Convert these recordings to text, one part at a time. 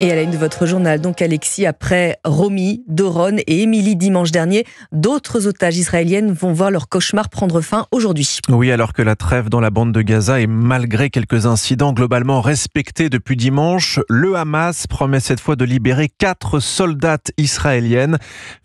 Et à la une de votre journal, donc Alexis, après Romy, Doron et Émilie dimanche dernier, d'autres otages israéliennes vont voir leur cauchemar prendre fin aujourd'hui. Oui, alors que la trêve dans la bande de Gaza est malgré quelques incidents globalement respectée depuis dimanche, le Hamas promet cette fois de libérer 4 soldates israéliennes.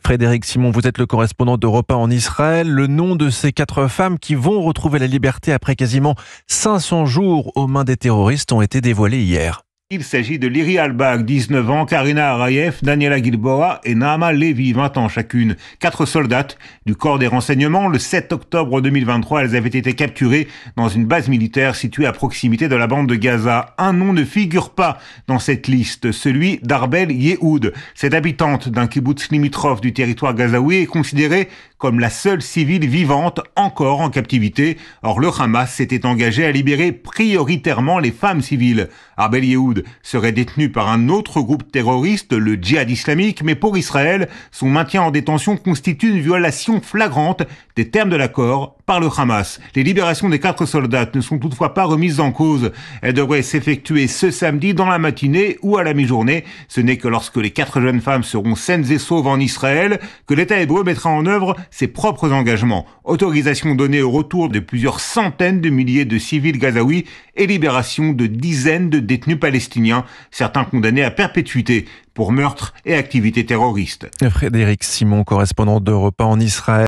Frédéric Simon, vous êtes le correspondant d'Europe 1 en Israël. Le nom de ces 4 femmes qui vont retrouver la liberté après quasiment 500 jours aux mains des terroristes ont été dévoilés hier. Il s'agit de Liri Albag, 19 ans, Karina Arayev, Daniela Gilboa et Naama Levi, 20 ans chacune. 4 soldates du corps des renseignements. Le 7 octobre 2023, elles avaient été capturées dans une base militaire située à proximité de la bande de Gaza. Un nom ne figure pas dans cette liste, celui d'Arbel Yehoud. Cette habitante d'un kibboutz limitrophe du territoire gazaoui est considérée comme la seule civile vivante encore en captivité. Or, le Hamas s'était engagé à libérer prioritairement les femmes civiles. Arbel Yehoud serait détenu par un autre groupe terroriste, le Djihad islamique, mais pour Israël, son maintien en détention constitue une violation flagrante des termes de l'accord par le Hamas. Les libérations des 4 soldates ne sont toutefois pas remises en cause. Elles devraient s'effectuer ce samedi dans la matinée ou à la mi-journée. Ce n'est que lorsque les 4 jeunes femmes seront saines et sauves en Israël que l'État hébreu mettra en œuvre ses propres engagements. Autorisation donnée au retour de plusieurs centaines de milliers de civils gazaouis et libération de dizaines de détenus palestiniens, certains condamnés à perpétuité pour meurtre et activités terroristes. Frédéric Simon, correspondant d'Europe 1 en Israël.